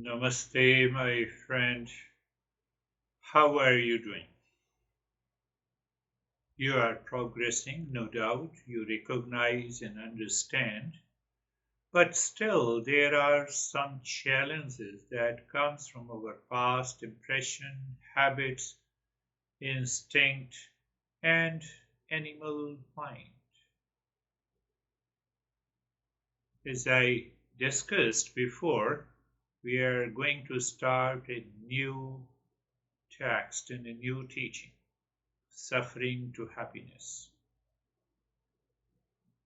Namaste, my friend. How are you doing? You are progressing, no doubt. You recognize and understand. But still, there are some challenges that comes from our past impression, habits, instinct, and animal mind. As I discussed before, we are going to start a new text and a new teaching. Suffering to happiness.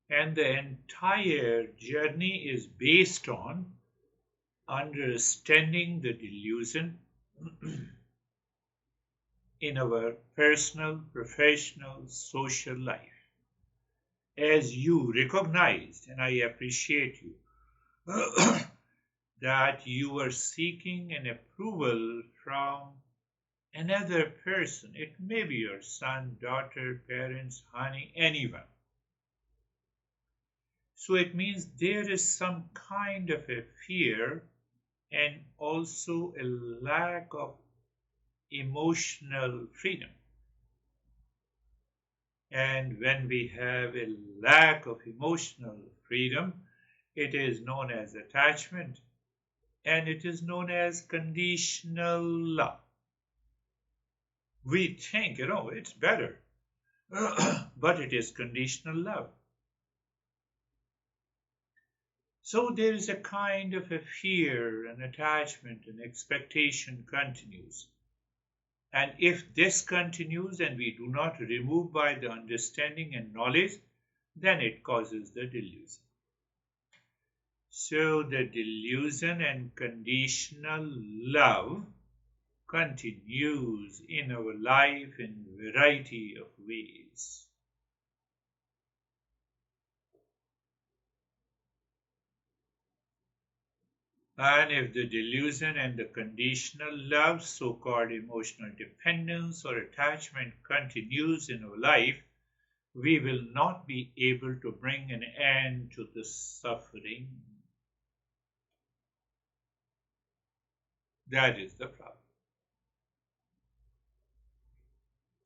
And the entire journey is based on understanding the delusion in our personal, professional, social life. As you recognized, and I appreciate you, that you are seeking an approval from another person. It may be your son, daughter, parents, honey, anyone. So it means there is some kind of a fear and also a lack of emotional freedom. And when we have a lack of emotional freedom, it is known as attachment and it is known as conditional love. We think, it's better, but it is conditional love. So there is a kind of a fear and attachment and expectation continues. And if this continues and we do not remove by the understanding and knowledge, then it causes the delusion. So the delusion and conditional love continues in our life in variety of ways. And if the delusion and the conditional love, so-called emotional dependence or attachment continues in our life, we will not be able to bring an end to the suffering. That is the problem.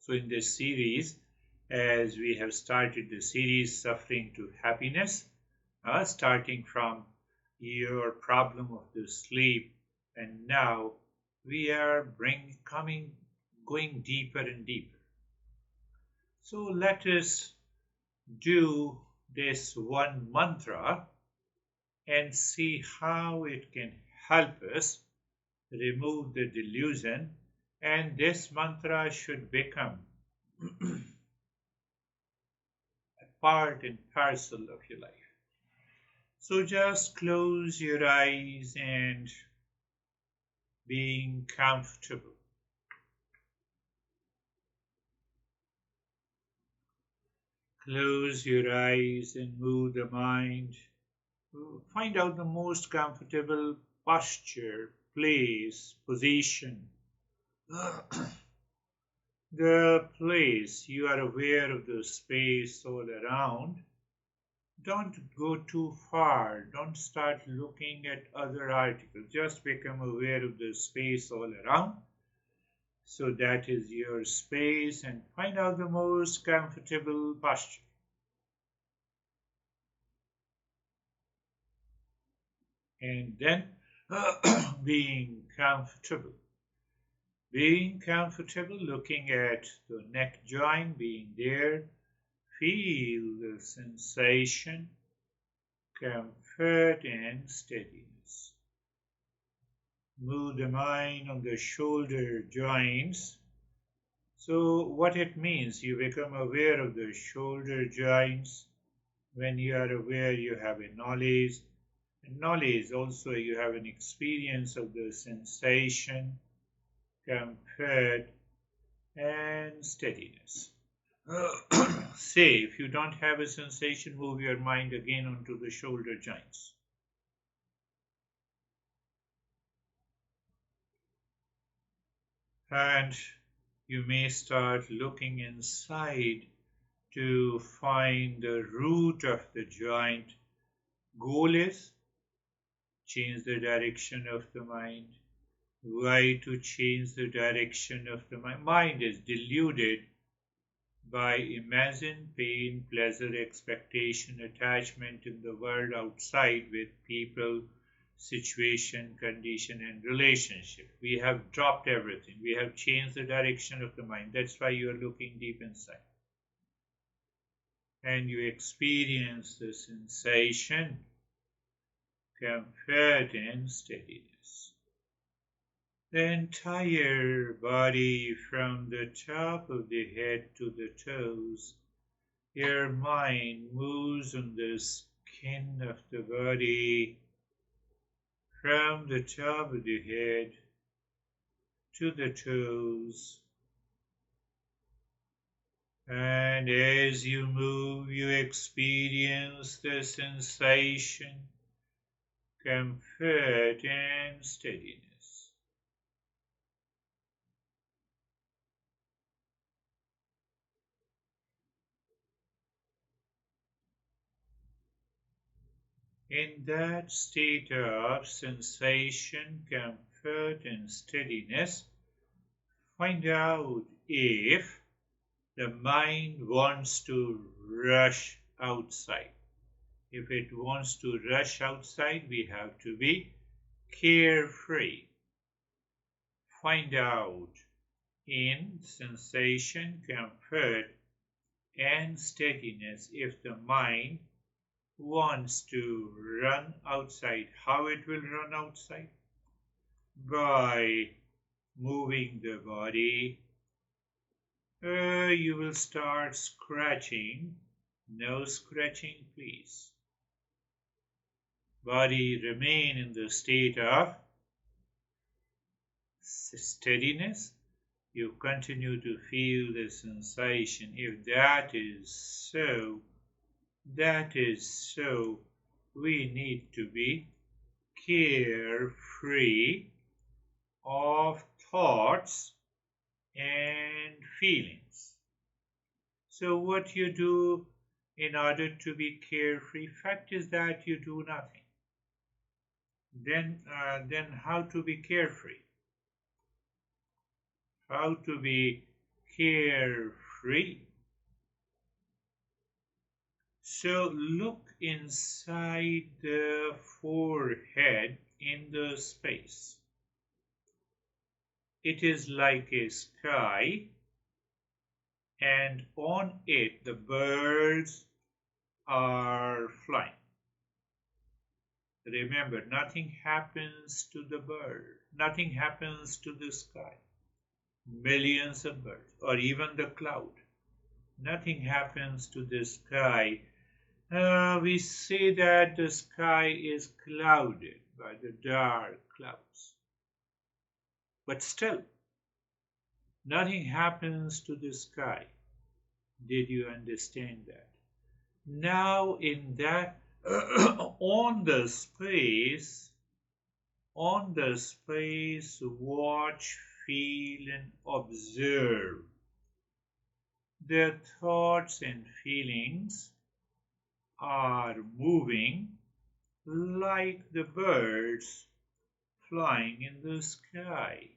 So in this series, as we have started the series Suffering to Happiness, starting from your problem of the sleep, and now we are going deeper and deeper. So let us do this one mantra and see how it can help us remove the delusion, and this mantra should become a part and parcel of your life. So just close your eyes and being comfortable. Close your eyes and move the mind. Find out the most comfortable posture, place, position. The place, you are aware of the space all around. Don't go too far. Don't start looking at other articles. Just become aware of the space all around. So that is your space and find out the most comfortable posture. And then being comfortable. Being comfortable, looking at the neck joint, being there. Feel the sensation, comfort and steadiness. Move the mind on the shoulder joints. So what it means, you become aware of the shoulder joints. When you are aware, you have a knowledge. And knowledge also you have an experience of the sensation, comfort and steadiness. Say, if you don't have a sensation, move your mind again onto the shoulder joints. And you may start looking inside to find the root of the joint. Goal is change the direction of the mind. Why to change the direction of the mind? Mind is deluded by imagined pain, pleasure, expectation, attachment in the world outside with people, situation, condition, and relationship. We have dropped everything. We have changed the direction of the mind. That's why you are looking deep inside. And you experience the sensation, comfort, and steadiness. The entire body from the top of the head to the toes. Your mind moves on the skin of the body from the top of the head to the toes. And as you move, you experience the sensation, comfort, and steadiness. In that state of sensation, comfort, and steadiness, find out if the mind wants to rush outside. If it wants to rush outside, we have to be carefree. Find out in sensation, comfort, and steadiness if the mind wants to run outside. How it will run outside? By moving the body. You will start scratching. No scratching, please. Body remain in the state of steadiness. You continue to feel the sensation. If that is so, we need to be carefree of thoughts and feelings. So what you do in order to be carefree? Fact is that you do nothing. Then how to be carefree? How to be carefree? So look inside the forehead in the space. It is like a sky, and on it the birds are flying. Remember, nothing happens to the bird, nothing happens to the sky. Millions of birds, or even the cloud. Nothing happens to the sky. We say that the sky is clouded by the dark clouds. But still, nothing happens to the sky. Did you understand that? Now in that, on the space, watch, feel, and observe the thoughts and feelings are moving like the birds flying in the sky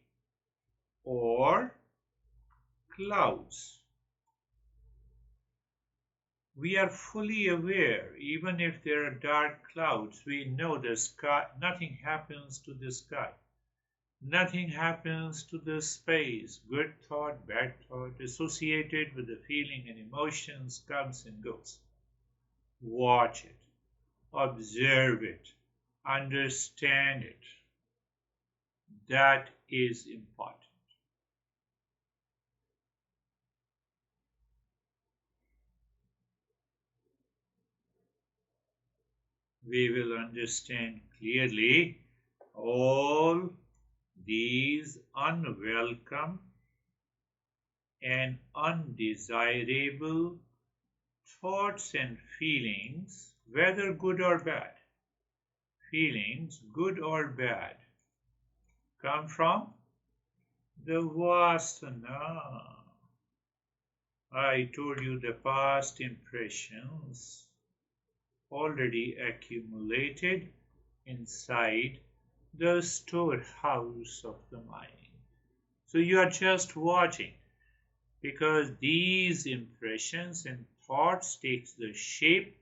or clouds. We are fully aware, even if there are dark clouds, we know the sky, nothing happens to the sky. Nothing happens to the space. Good thought, bad thought, associated with the feeling and emotions comes and goes. Watch it, observe it, understand it. That is important. We will understand clearly all these unwelcome and undesirable thoughts and feelings, whether good or bad, feelings, good or bad, come from the vasana. I told you the past impressions already accumulated inside the storehouse of the mind. So you are just watching because these impressions and thoughts takes the shape,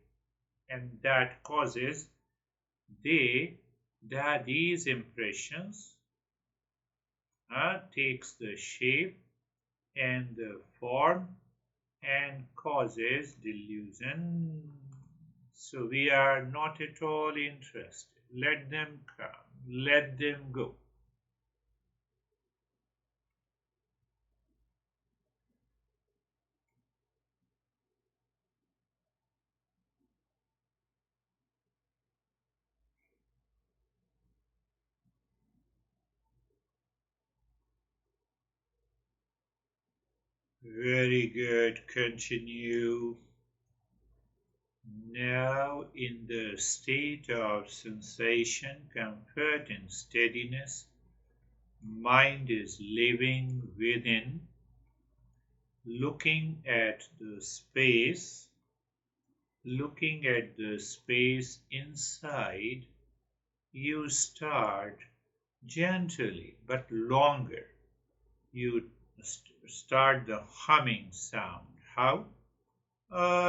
and that causes they that these impressions takes the shape and the form and causes delusion. So we are not at all interested. Let them come, let them go. Very good. Continue. Now, in the state of sensation, comfort, and steadiness, mind is living within, looking at the space inside. You start gently but longer. You start the humming sound. How?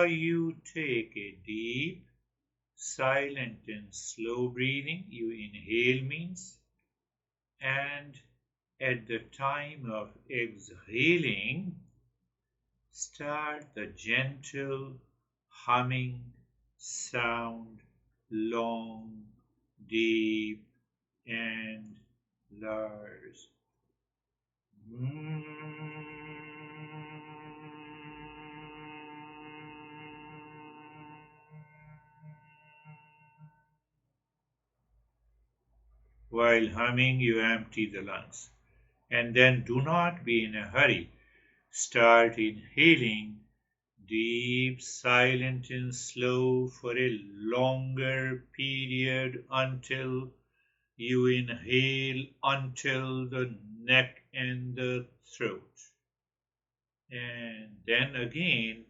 You take a deep, silent, and slow breathing. You inhale means, and at the time of exhaling, start the gentle humming sound, long, deep, and large. While humming, you empty the lungs. And then do not be in a hurry. Start inhaling deep, silent, and slow for a longer period until you inhale until the neck and the throat. And then again.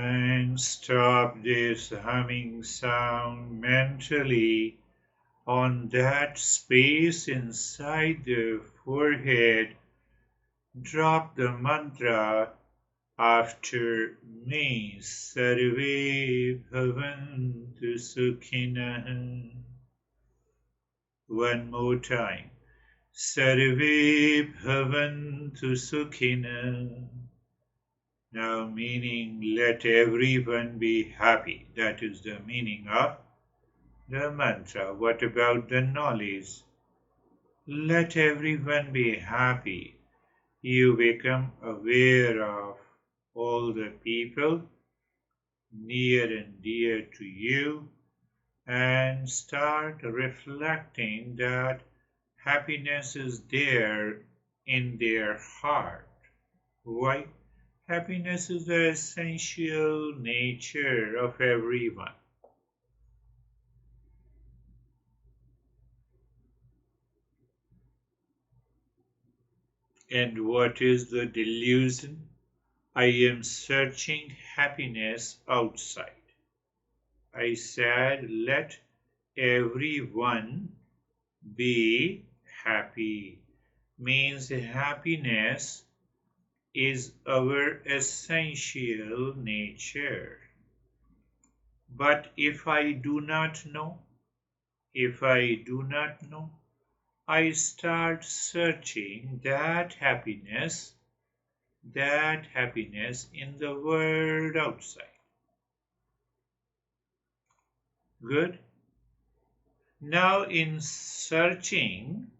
And stop this humming sound mentally on that space inside the forehead. Drop the mantra after me. Sarve bhavantu sukhinah. One more time. Sarve bhavantu sukhinah. Now meaning let everyone be happy. That is the meaning of the mantra. What about the knowledge? Let everyone be happy. You become aware of all the people near and dear to you and start reflecting that happiness is there in their heart. Why? Happiness is the essential nature of everyone. And what is the delusion? I am searching happiness outside. I said, let everyone be happy. Means happiness is our essential nature. But if I do not know, I start searching that happiness in the world outside. Good. Now in searching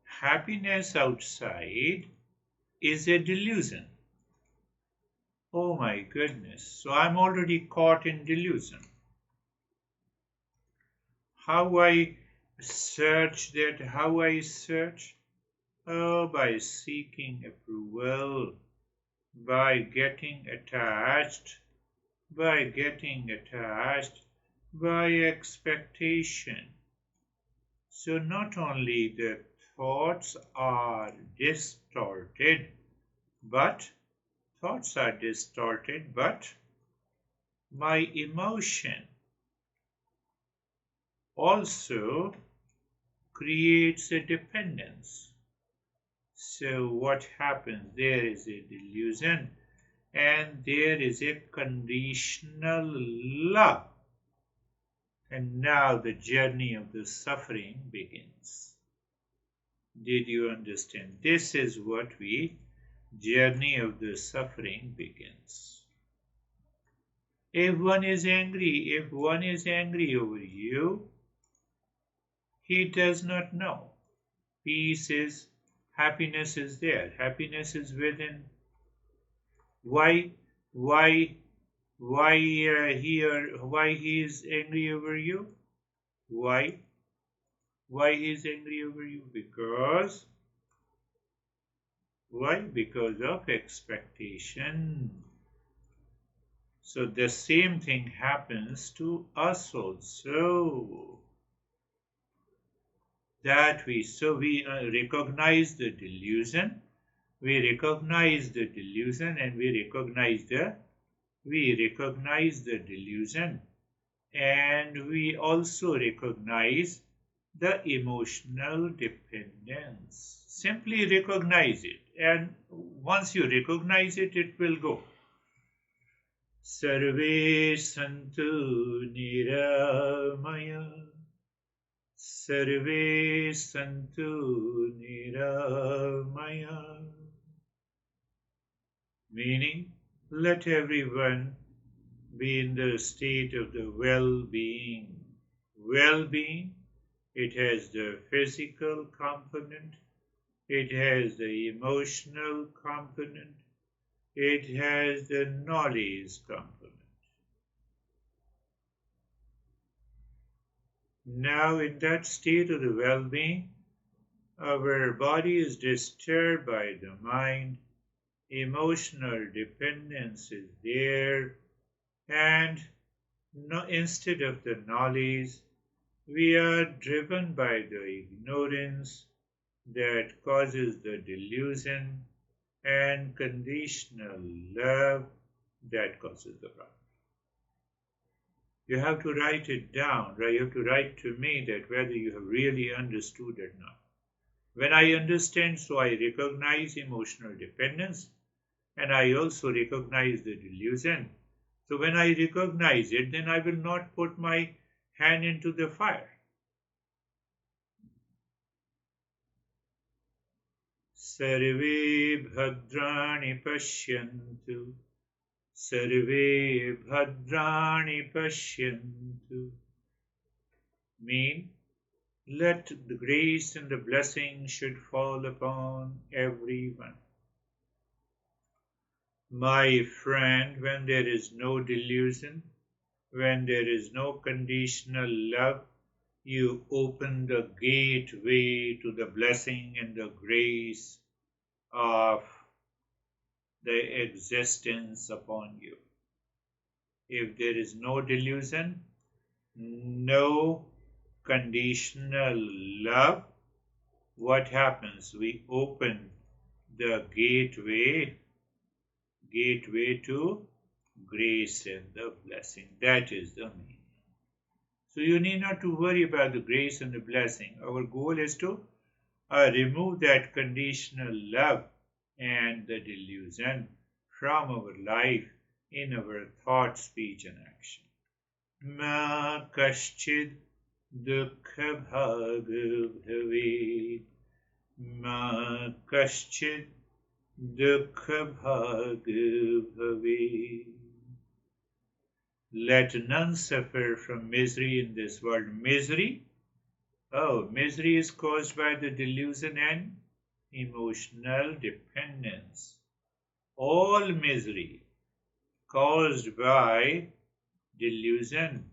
happiness outside is a delusion. Oh my goodness. So I'm already caught in delusion. How I search that? How I search? Oh, by seeking approval, by getting attached, by expectation. So not only the thoughts are distorted, but my emotion also creates a dependence. So what happens? There is a delusion and there is a conditional love. And now the journey of the suffering begins. Did you understand? This is what journey of the suffering begins. If one is angry over you, he does not know. Happiness is there. Happiness is within. Why he is angry over you? Why he is angry over you? Because why? Because of expectation. So the same thing happens to us also. We recognize the delusion. We recognize the delusion and we recognize the delusion, and we also recognize the emotional dependence. Simply recognize it, and once you recognize it, it will go. Sarve santu niramaya. Sarve santu niramaya. Meaning, let everyone be in the state of the well-being. Well-being, it has the physical component, it has the emotional component, it has the knowledge component. Now in that state of the well-being, our body is disturbed by the mind, emotional dependence is there, and instead of the knowledge, we are driven by the ignorance that causes the delusion and conditional love that causes the problem. You have to write it down, right? You have to write to me that whether you have really understood or not. When I understand, so I recognize emotional dependence and I also recognize the delusion. So when I recognize it, then I will not put my hand into the fire. Sarve bhadrani pashyantu. Sarve bhadrani pashyantu. Mean, let the grace and the blessing should fall upon everyone. My friend, when there is no delusion, when there is no conditional love, you open the gateway to the blessing and the grace of the existence upon you. If there is no delusion, no conditional love, what happens? We open the gateway to grace and the blessing. That is the meaning. So you need not to worry about the grace and the blessing. Our goal is to remove that conditional love and the delusion from our life in our thought, speech, and action. Ma kaschid dukha bhag bhavet. Ma kaschid dukha bhag bhavet. Let none suffer from misery in this world. Misery? Oh, misery is caused by the delusion and emotional dependence. All misery caused by delusion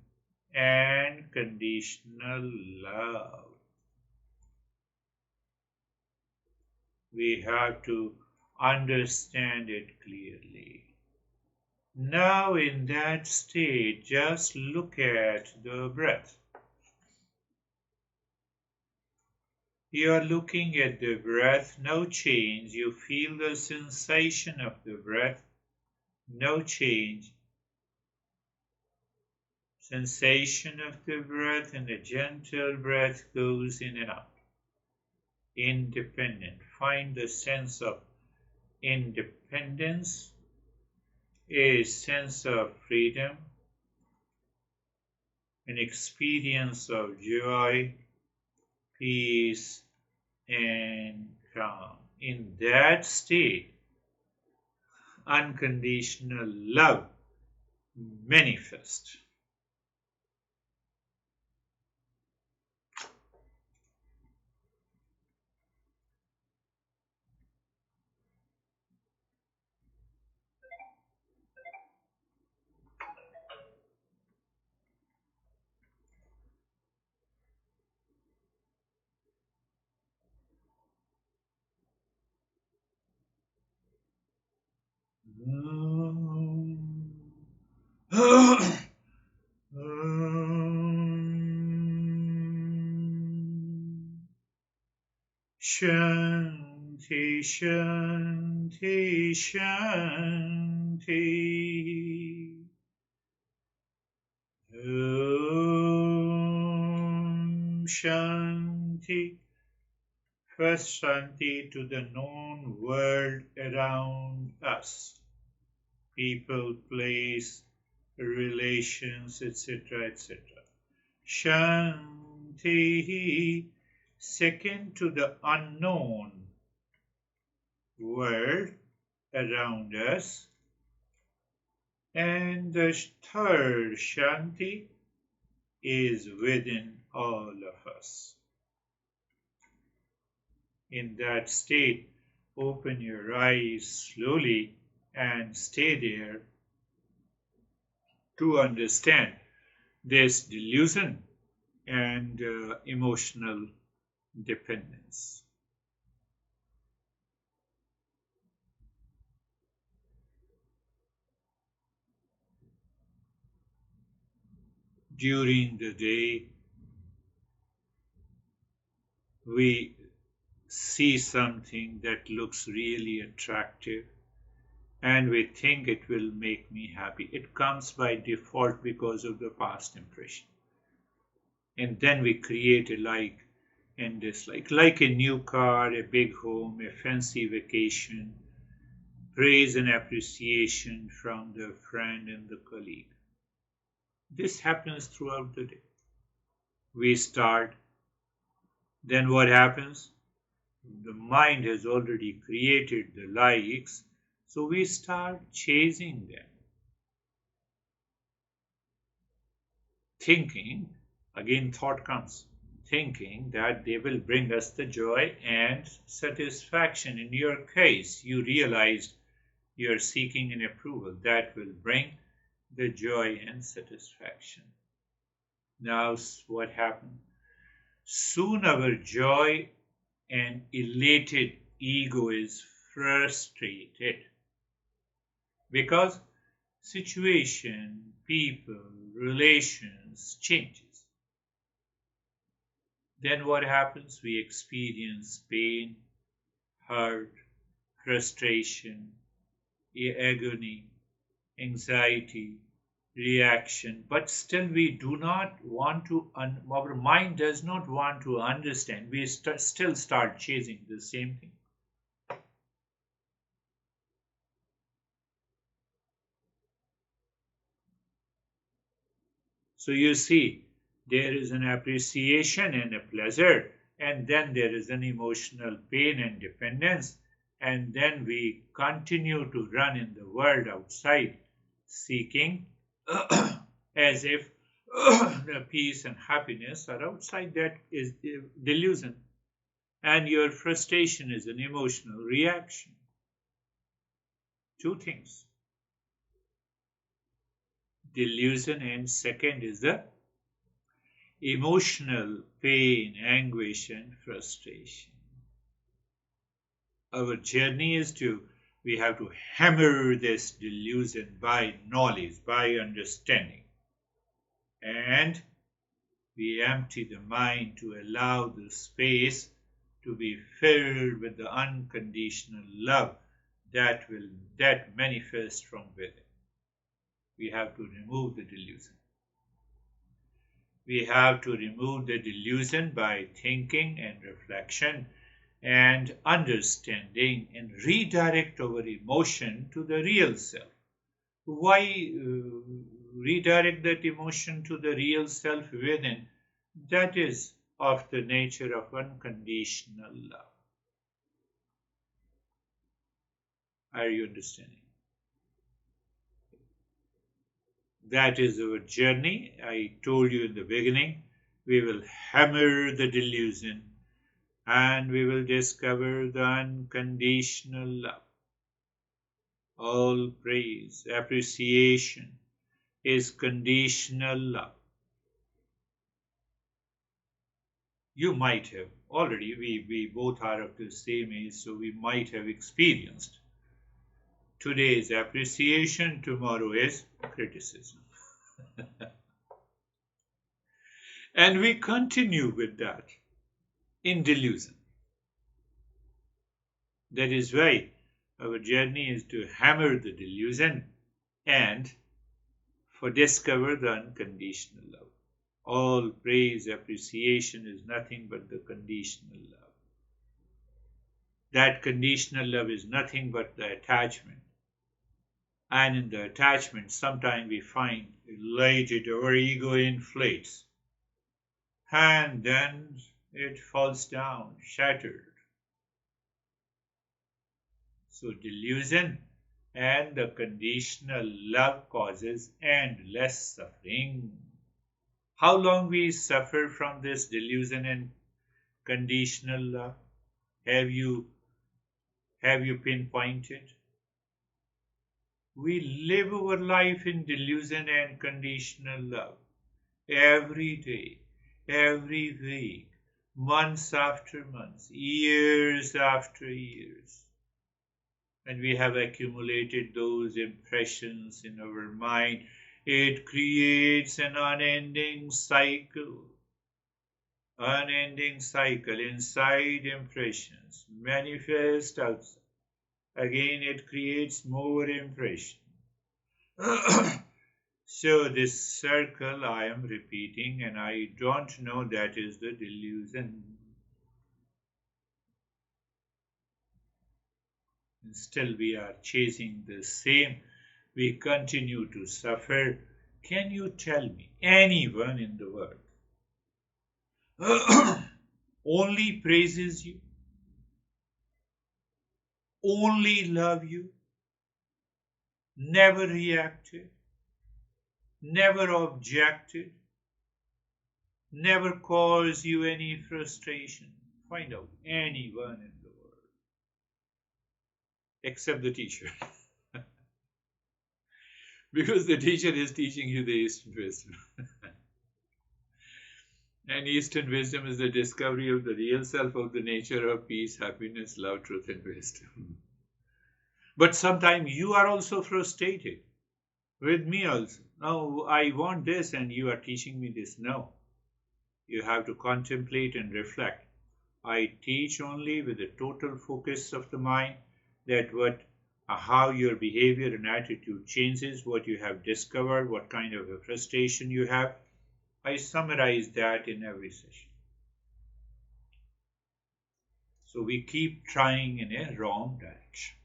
and conditional love. We have to understand it clearly. Now, in that state, just look at the breath. You are looking at the breath, no change. You feel the sensation of the breath, no change. Sensation of the breath, and a gentle breath goes in and out. Independent. Find the sense of independence, a sense of freedom, an experience of joy, peace, and calm. In that state, unconditional love manifests. Shanti, Shanti, Shanti. Om Shanti. First Shanti to the known world around us. People, place, relations, etc., etc. Shanti. Second to the unknown world around us. And the third Shanti is within all of us. In that state, open your eyes slowly and stay there to understand this delusion and emotional dependence. During the day, we see something that looks really attractive and we think it will make me happy. It comes by default because of the past impression. And then we create a like and dislike, like a new car, a big home, a fancy vacation, praise and appreciation from the friend and the colleague. This happens throughout the day. We start, then what happens? The mind has already created the likes, so we start chasing them. Thinking, again thought comes, thinking that they will bring us the joy and satisfaction. In your case, you realized you're seeking an approval that will bring the joy and satisfaction. Now, what happened? Soon our joy and elated ego is frustrated because situation, people, relations changes. Then what happens? We experience pain, hurt, frustration, agony, anxiety, reaction, but still we do not want to, our mind does not want to understand. We still start chasing the same thing. So you see, there is an appreciation and a pleasure, and then there is an emotional pain and dependence, and then we continue to run in the world outside seeking as if the peace and happiness are outside. That is delusion. And your frustration is an emotional reaction. Two things: delusion, and second is the emotional pain, anguish, and frustration. Our journey is we have to hammer this delusion by knowledge, by understanding. And we empty the mind to allow the space to be filled with the unconditional love that manifests from within. We have to remove the delusion. We have to remove the delusion by thinking and reflection and understanding and redirect our emotion to the real self. Why redirect that emotion to the real self within? That is of the nature of unconditional love. Are you understanding? That is our journey. I told you in the beginning, we will hammer the delusion and we will discover the unconditional love. All praise, appreciation is conditional love. You might have already, we both are of the same age, so we might have experienced. Today is appreciation, tomorrow is criticism. And we continue with that in delusion. That is why our journey is to hammer the delusion and for discover the unconditional love. All praise, appreciation is nothing but the conditional love. That conditional love is nothing but the attachment. And in the attachment, sometimes we find elated, our ego inflates. And then it falls down, shattered. So delusion and the conditional love causes endless suffering. How long we suffer from this delusion and conditional love? Have you pinpointed? We live our life in delusion and conditional love every day, every week, months after months, years after years. And we have accumulated those impressions in our mind. It creates an unending cycle. Unending cycle inside impressions, manifest outside. again it creates more impression. So this circle I am repeating, and I don't know that is the delusion. Still we are chasing the same. We continue to suffer. Can you tell me anyone in the world only praises you, only love you, never reacted, never objected, never cause you any frustration? Find out anyone in the world except the teacher. Because the teacher is teaching you the Eastern wisdom. And Eastern wisdom is the discovery of the real self, of the nature of peace, happiness, love, truth, and wisdom. But sometimes you are also frustrated with me also. Oh, I want this and you are teaching me this. No. You have to contemplate and reflect. I teach only with the total focus of the mind that how your behavior and attitude changes, what you have discovered, what kind of a frustration you have. I summarize that in every session. So we keep trying in a wrong direction.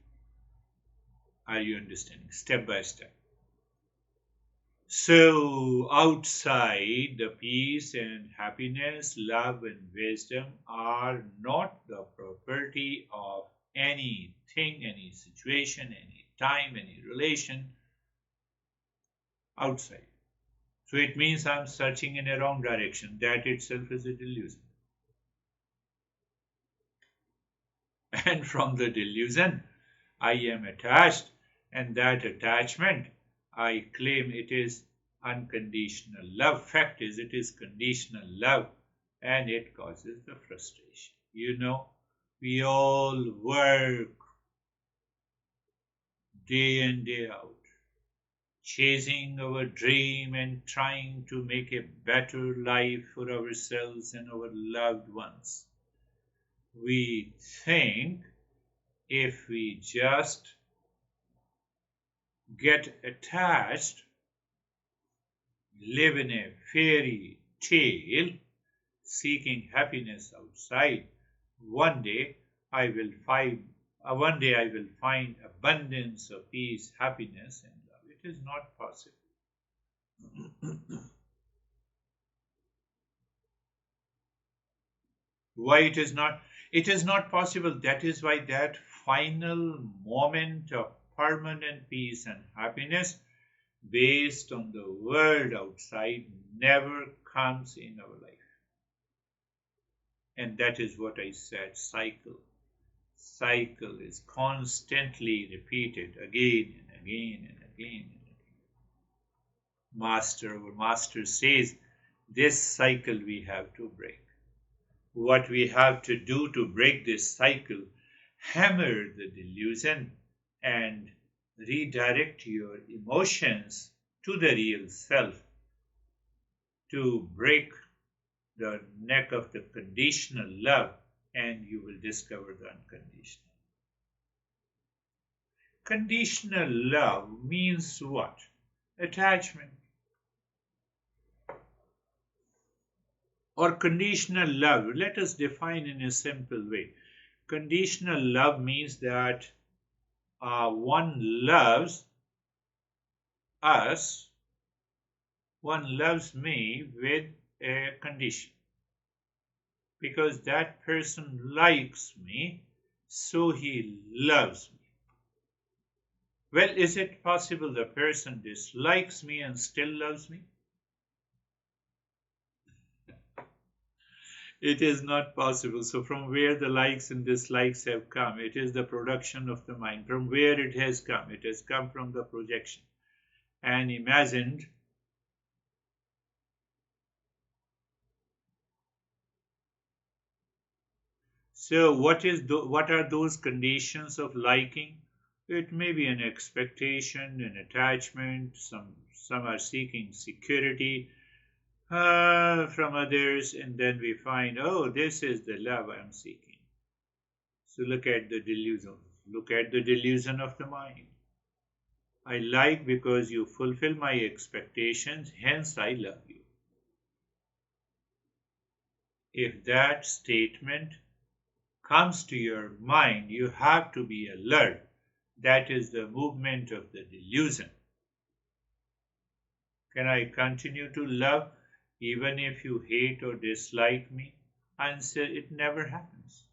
Are you understanding? Step by step. So outside, the peace and happiness, love and wisdom are not the property of anything, any situation, any time, any relation outside. So it means I'm searching in a wrong direction. That itself is a delusion. And from the delusion, I am attached, and that attachment, I claim it is unconditional love. Fact is, it is conditional love, and it causes the frustration. You know, we all work day in, day out, chasing our dream and trying to make a better life for ourselves and our loved ones. We think if we just get attached, live in a fairy tale, seeking happiness outside, one day I will find abundance of peace, happiness, and love. It is not possible. Why it is not? It is not possible. That is why that final moment of permanent peace and happiness based on the world outside never comes in our life. And that is what I said, cycle. Cycle is constantly repeated again and again and again and again. Our master says, this cycle we have to break. What we have to do to break this cycle, hammer the delusion and redirect your emotions to the real self, to break the neck of the conditional love, and you will discover the unconditional. Conditional love means what? Attachment. Or conditional love, let us define in a simple way. Conditional love means that one loves us, one loves me with a condition. Because that person likes me, so he loves me. Well, is it possible the person dislikes me and still loves me? It is not possible. So from where the likes and dislikes have come, it is the production of the mind. From where it has come? It has come from the projection and imagined. So what are those conditions of liking? It may be an expectation, an attachment. Some are seeking security from others, and then we find, oh, this is the love I'm seeking. So look at the delusion. Look at the delusion of the mind. I like because you fulfill my expectations, hence I love you. If that statement comes to your mind, you have to be alert. That is the movement of the delusion. Can I continue to love even if you hate or dislike me? Answer, it never happens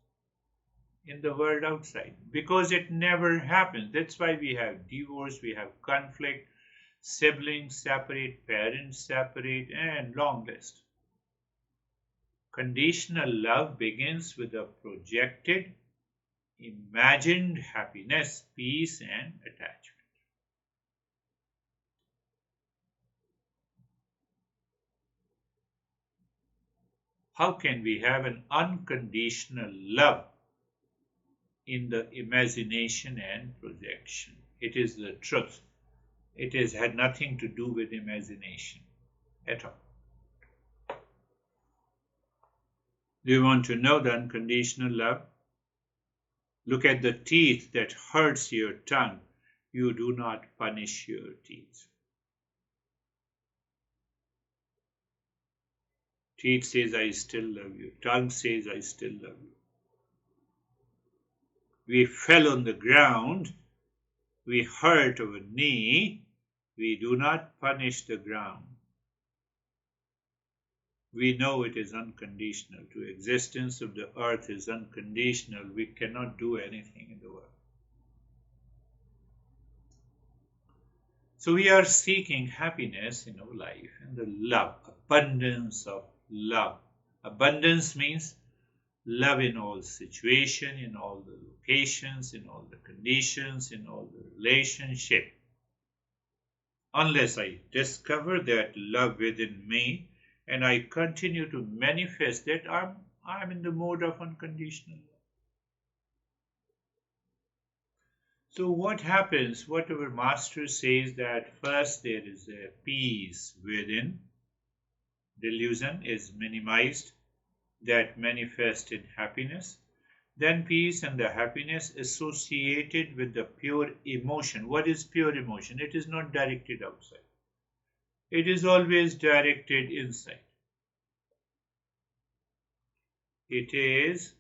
in the world outside because it never happens. That's why we have divorce, we have conflict, siblings separate, parents separate, and long list. Conditional love begins with a projected, imagined happiness, peace, and attachment. How can we have an unconditional love in the imagination and projection? It is the truth. It has had nothing to do with imagination at all. Do you want to know the unconditional love? Look at the teeth that hurts your tongue. You do not punish your teeth. Teeth says, I still love you. Tongue says, I still love you. We fell on the ground. We hurt our knee. We do not punish the ground. We know it is unconditional. The existence of the earth is unconditional. We cannot do anything in the world. So we are seeking happiness in our life and the love, abundance of love. Abundance means love in all situations, in all the locations, in all the conditions, in all the relationship. Unless I discover that love within me and I continue to manifest that, I'm in the mode of unconditional love. So what happens? What our master says that first there is a peace within. Delusion is minimized, that manifests in happiness. Then peace and the happiness associated with the pure emotion. What is pure emotion? It is not directed outside. It is always directed inside. It is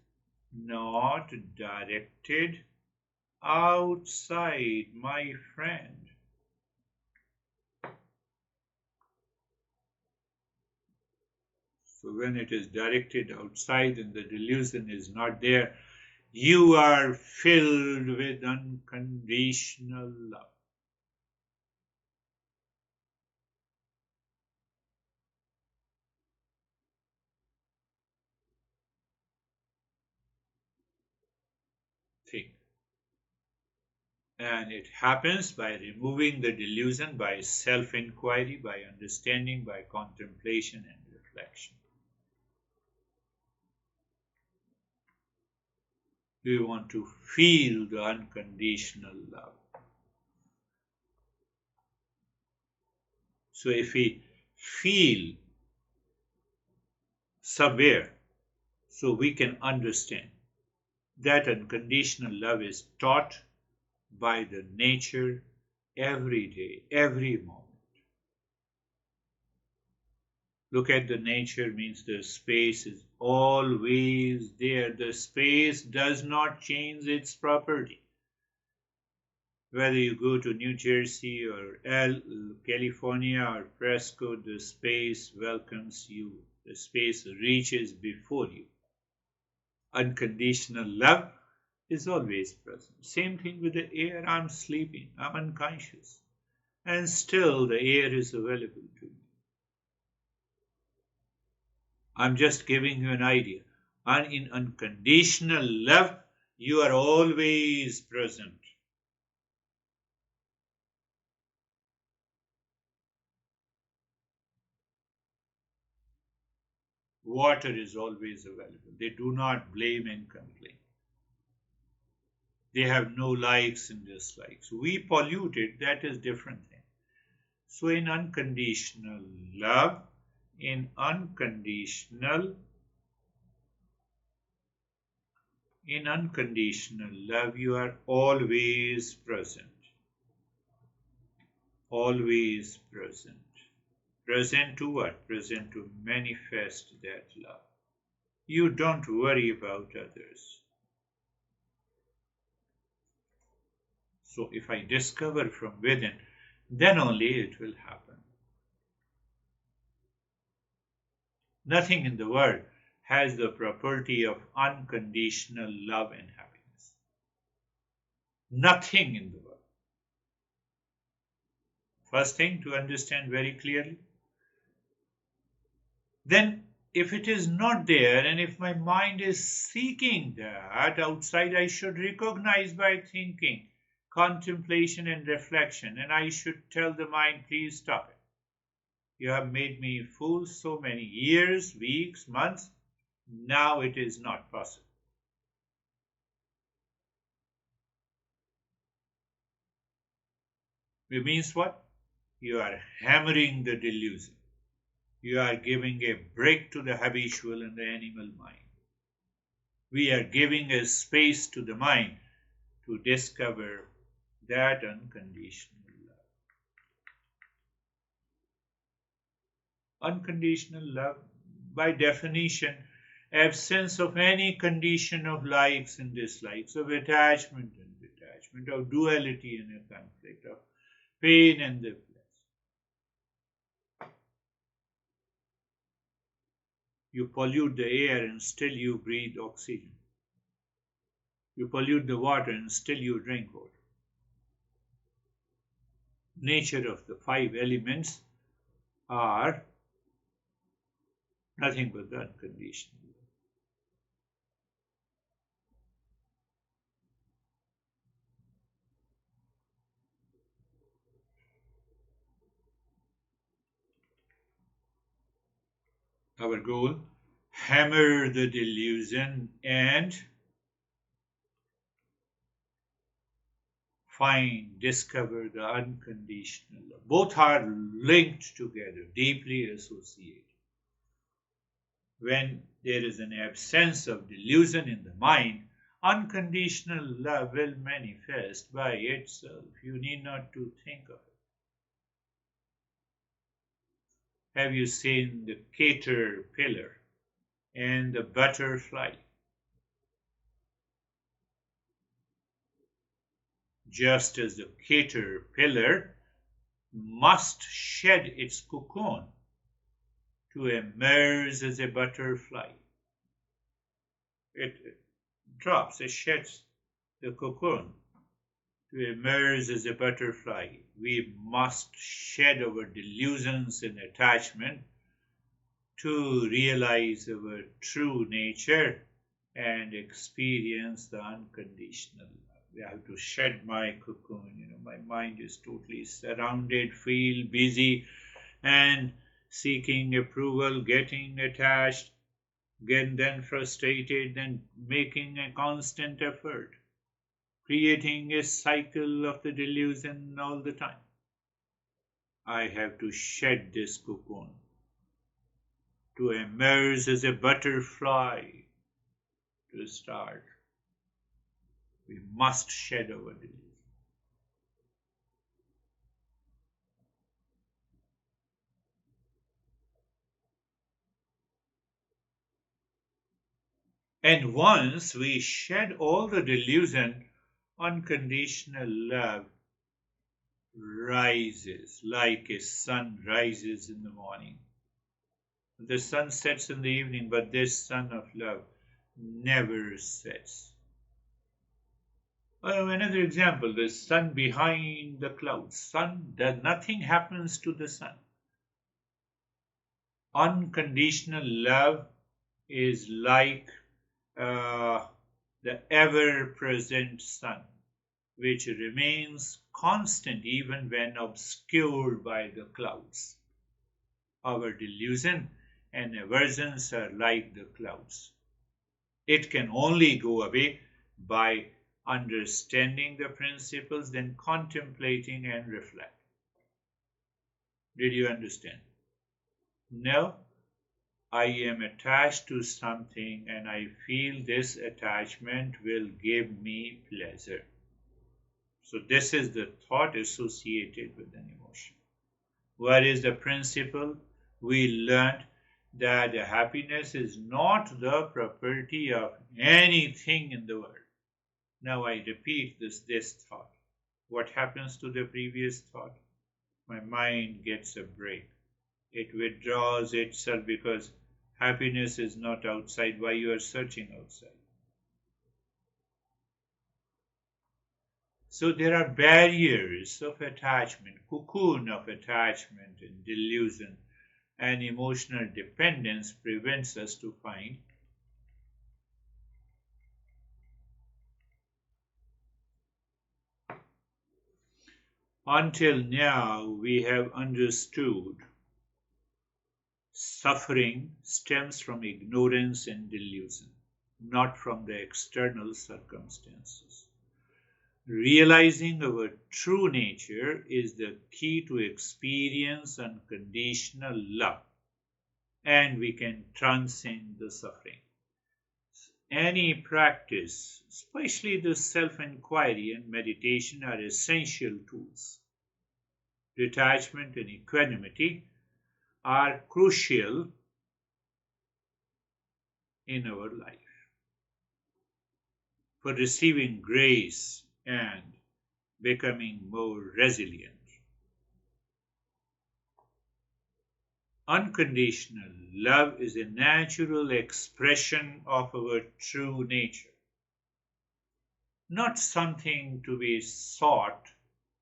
not directed outside, my friend. So when it is directed outside and the delusion is not there, you are filled with unconditional love. Think. And it happens by removing the delusion, by self-inquiry, by understanding, by contemplation and reflection. Do you want to feel the unconditional love? So if we feel somewhere, so we can understand that unconditional love is taught by the nature every day, every moment. Look at the nature means the space is always there. The space does not change its property. Whether you go to New Jersey or California or Fresco, the space welcomes you. The space reaches before you. Unconditional love is always present. Same thing with the air. I'm sleeping, I'm unconscious, and still the air is available to me. I'm just giving you an idea. And in unconditional love, you are always present. Water is always available. They do not blame and complain. They have no likes and dislikes. We pollute it, that is different thing. So in unconditional love, In unconditional love, you are always present. Always present. Present to what? Present to manifest that love. You don't worry about others. So if I discover from within, then only it will happen. Nothing in the world has the property of unconditional love and happiness. Nothing in the world. First thing to understand very clearly. Then, if it is not there and if my mind is seeking that outside, I should recognize by thinking, contemplation, and reflection, and I should tell the mind, please stop it. You have made me fool so many years, weeks, months. Now it is not possible. It means what? You are hammering the delusion. You are giving a break to the habitual and the animal mind. We are giving a space to the mind to discover that unconditional love. Unconditional love, by definition, absence of any condition of likes and dislikes, of attachment and detachment, of duality and a conflict, of pain and the bliss. You pollute the air and still you breathe oxygen. You pollute the water and still you drink water. Nature of the five elements are nothing but the unconditional love. Our goal, hammer the delusion and discover the unconditional love. Both are linked together, deeply associated. When there is an absence of delusion in the mind, unconditional love will manifest by itself. You need not to think of it. Have you seen the caterpillar and the butterfly? Just as the caterpillar must shed its cocoon to emerge as a butterfly. It sheds the cocoon to emerge as a butterfly. We must shed our delusions and attachment to realize our true nature and experience the unconditional love. I have to shed my cocoon. My mind is totally surrounded, feel busy, and seeking approval, getting attached, then frustrated, then making a constant effort, creating a cycle of the delusion all the time. I have to shed this cocoon to emerge as a butterfly to start. We must shed our delusion. And once we shed all the delusion, unconditional love rises like a sun rises in the morning. The sun sets in the evening, but this sun of love never sets. Another example, the sun behind the clouds. Nothing happens to the sun. Unconditional love is like the ever-present sun, which remains constant even when obscured by the clouds. Our delusion and aversions are like the clouds. It can only go away by understanding the principles, then contemplating and reflecting. Did you understand? No? I am attached to something and I feel this attachment will give me pleasure. So this is the thought associated with an emotion. What is the principle? We learned that happiness is not the property of anything in the world. Now I repeat this thought. What happens to the previous thought? My mind gets a break. It withdraws itself because happiness is not outside. Why you are searching outside? So there are barriers of attachment, cocoon of attachment and delusion, and emotional dependence prevents us to find. Until now, we have understood suffering stems from ignorance and delusion, not from the external circumstances. Realizing our true nature is the key to experience unconditional love, and we can transcend the suffering. Any practice, especially the self inquiry and meditation, are essential tools. Detachment and equanimity are crucial in our life for receiving grace and becoming more resilient. Unconditional love is a natural expression of our true nature, not something to be sought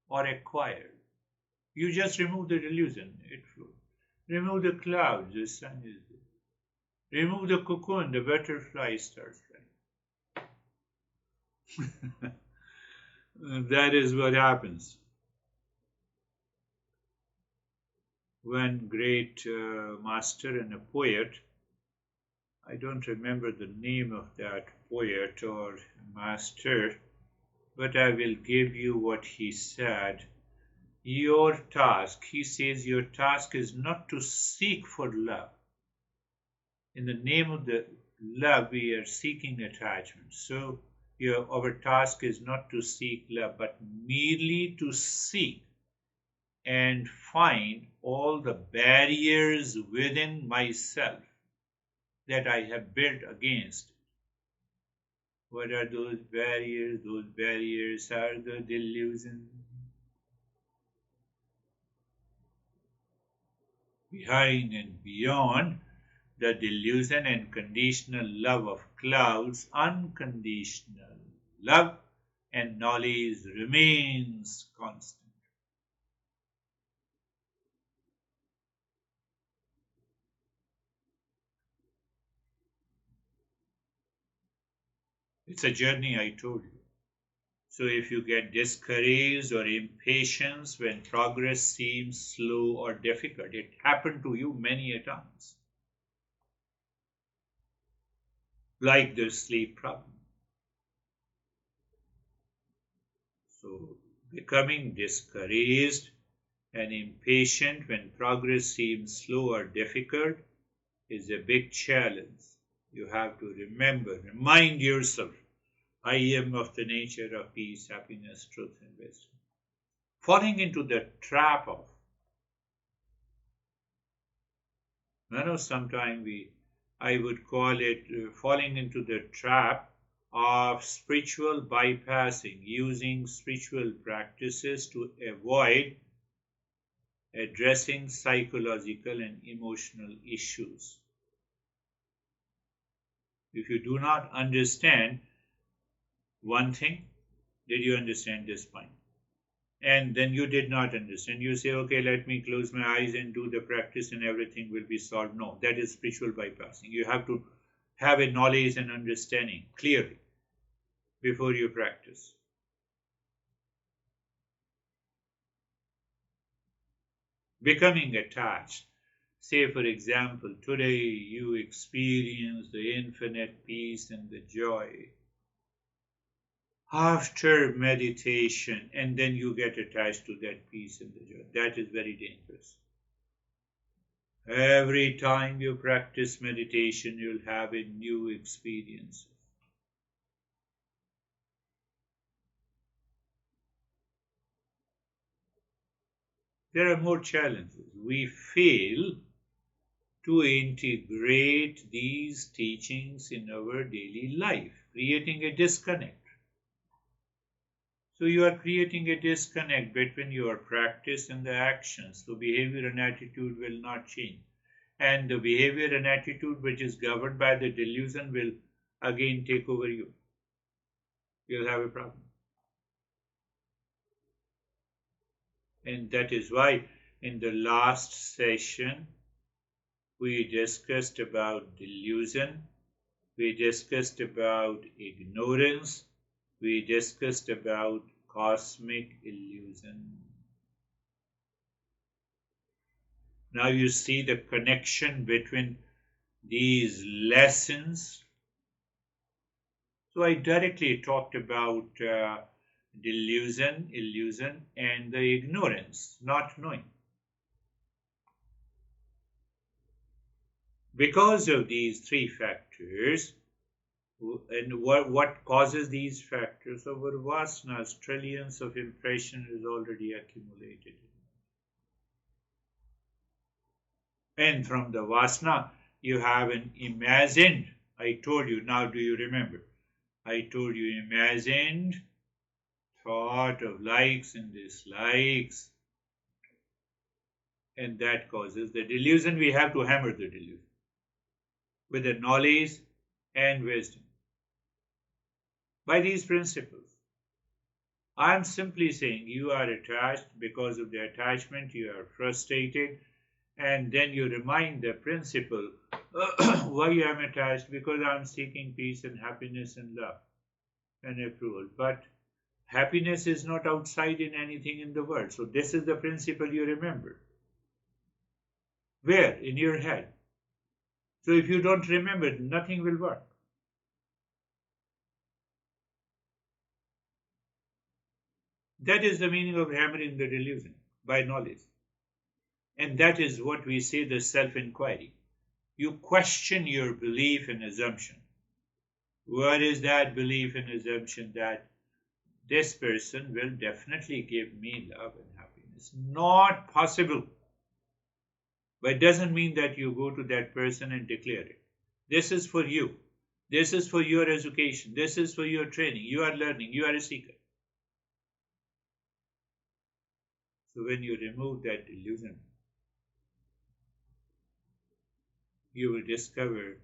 or acquired. You just remove the delusion, it flows. Remove the clouds, the sun is there. Remove the cocoon, the butterfly starts flying. That is what happens. One great master and a poet, I don't remember the name of that poet or master, but I will give you what he said. Your task, he says, your task is not to seek for love. In the name of the love, we are seeking attachment. So our task is not to seek love, but merely to seek and find all the barriers within myself that I have built against. What are those barriers? Those barriers are the delusion. Behind and beyond the delusion and conditional love of clouds, unconditional love and knowledge remains constant. It's a journey, I told you. So if you get discouraged or impatient when progress seems slow or difficult, it happened to you many a times, like the sleep problem. So becoming discouraged and impatient when progress seems slow or difficult is a big challenge. You have to remind yourself, I am of the nature of peace, happiness, truth, and wisdom. Falling into the trap of, sometimes I would call it falling into the trap of spiritual bypassing, using spiritual practices to avoid addressing psychological and emotional issues. If you do not understand one thing, did you understand this point? And then you did not understand. You say, okay, let me close my eyes and do the practice and everything will be solved. No, that is spiritual bypassing. You have to have a knowledge and understanding clearly before you practice. Becoming attached. Say, for example, today you experience the infinite peace and the joy after meditation, and then you get attached to that peace and the joy. That is very dangerous. Every time you practice meditation, you'll have a new experience. There are more challenges. We fail to integrate these teachings in our daily life, creating a disconnect. So you are creating a disconnect between your practice and the actions. So behavior and attitude will not change. And the behavior and attitude which is governed by the delusion will again take over you. You'll have a problem. And that is why in the last session we discussed about delusion, we discussed about ignorance, we discussed about cosmic illusion. Now you see the connection between these lessons. So I directly talked about delusion, illusion, and the ignorance, not knowing. Because of these three factors, and what causes these factors? Our vasanas, trillions of impression is already accumulated. And from the vasana, you have an imagined, I told you, now do you remember? I told you imagined thought of likes and dislikes, and that causes the delusion. We have to hammer the delusion with the knowledge and wisdom. By these principles, I am simply saying you are attached. Because of the attachment, you are frustrated, and then you remind the principle why I am attached, because I am seeking peace and happiness and love and approval. But happiness is not outside in anything in the world. So this is the principle you remember. Where? In your head. So if you don't remember, nothing will work. That is the meaning of hammering the delusion by knowledge. And that is what we say the self-inquiry. You question your belief and assumption. What is that belief and assumption? That this person will definitely give me love and happiness. Not possible. But it doesn't mean that you go to that person and declare it. This is for you. This is for your education. This is for your training. You are learning. You are a seeker. So when you remove that illusion, you will discover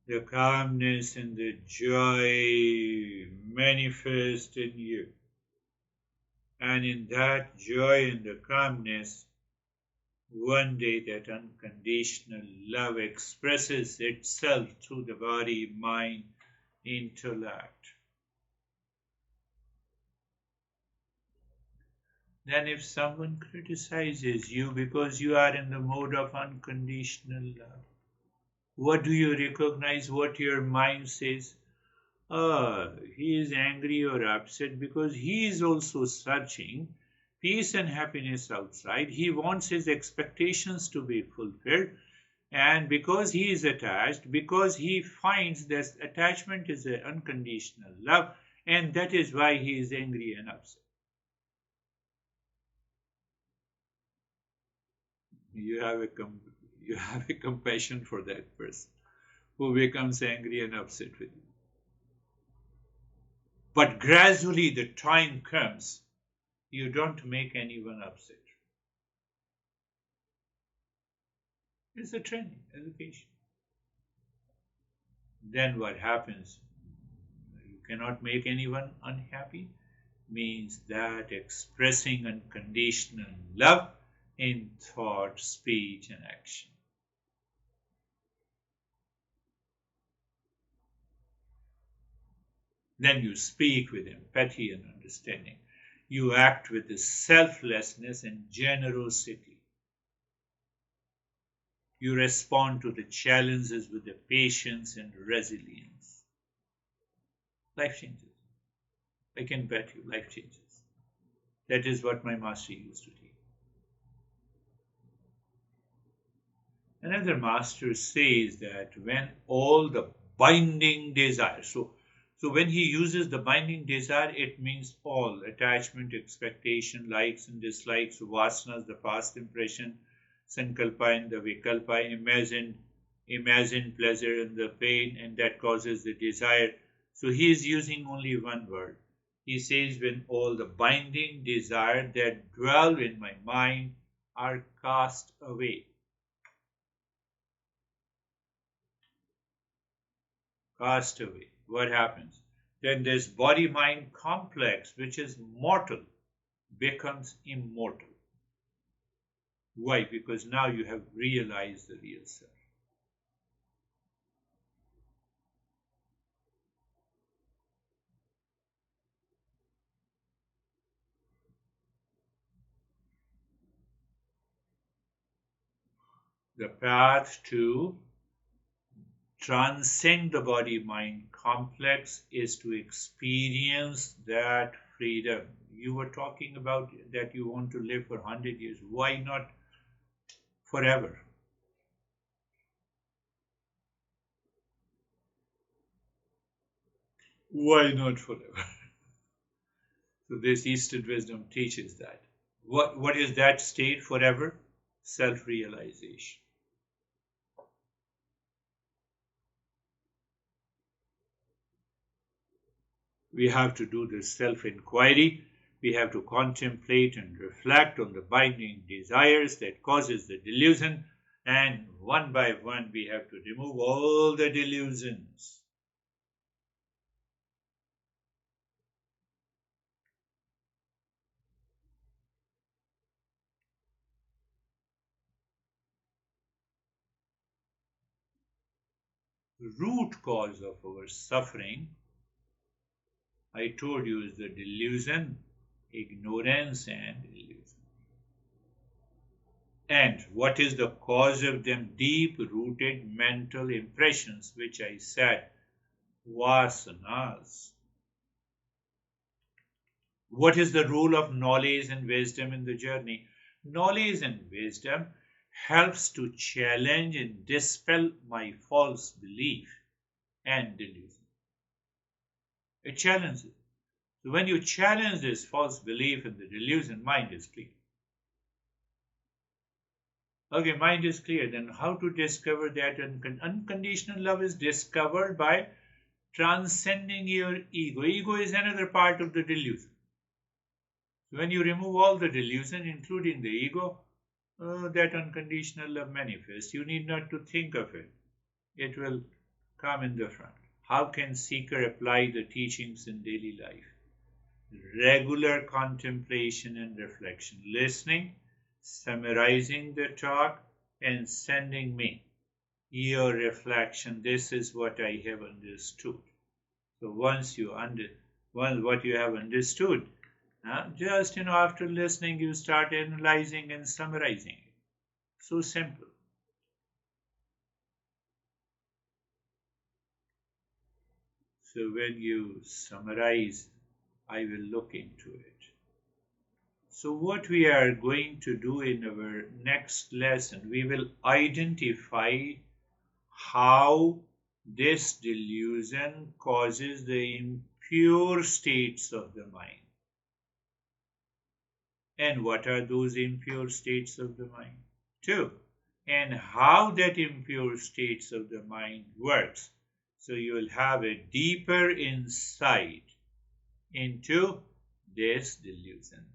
the calmness and the joy manifest in you. And in that joy and the calmness, one day that unconditional love expresses itself through the body, mind, intellect. Then if someone criticizes you because you are in the mode of unconditional love, what do you recognize? What your mind says? He is angry or upset because he is also searching peace and happiness outside. He wants his expectations to be fulfilled. And because he is attached, because he finds that attachment is an unconditional love, and that is why he is angry and upset. You have a compassion for that person who becomes angry and upset with you. But gradually the time comes, you don't make anyone upset. It's a training, education. Then what happens? You cannot make anyone unhappy, means that expressing unconditional love in thought, speech, and action. Then you speak with empathy and understanding. You act with the selflessness and generosity. You respond to the challenges with the patience and resilience. Life changes. I can bet you, life changes. That is what my master used to teach. Another master says that when all the binding desire, so when he uses the binding desire, it means all attachment, expectation, likes and dislikes, vasanas, the past impression, sankalpa and the vikalpa, imagined pleasure and the pain, and that causes the desire. So he is using only one word. He says, when all the binding desire that dwell in my mind are cast away. Cast away. What happens? Then this body mind complex, which is mortal, becomes immortal. Why? Because now you have realized the real self. The path to transcend the body mind complex is to experience that freedom. You were talking about that you want to live for 100 years. Why not forever? Why not forever? So this Eastern wisdom teaches that. What is that state forever? Self-realization. We have to do this self-inquiry. We have to contemplate and reflect on the binding desires that causes the delusion, and one by one we have to remove all the delusions. The root cause of our suffering, I told you, is the delusion, ignorance and illusion. And what is the cause of them? Deep-rooted mental impressions, which I said, vasanas. What is the role of knowledge and wisdom in the journey? Knowledge and wisdom helps to challenge and dispel my false belief and delusion. It challenges. So when you challenge this false belief and the delusion, mind is clear. Okay, mind is clear. Then how to discover that unconditional love is discovered by transcending your ego. Ego is another part of the delusion. When you remove all the delusion, including the ego, that unconditional love manifests. You need not to think of it. It will come in the front. How can seeker apply the teachings in daily life? Regular contemplation and reflection, listening, summarizing the talk, and sending me your reflection. This is what I have understood. So once what you have understood, just after listening, you start analyzing and summarizing it. So simple. So when you summarize, I will look into it. So what we are going to do in our next lesson, we will identify how this delusion causes the impure states of the mind. And what are those impure states of the mind? Two, and how that impure states of the mind works. So you will have a deeper insight into this delusion.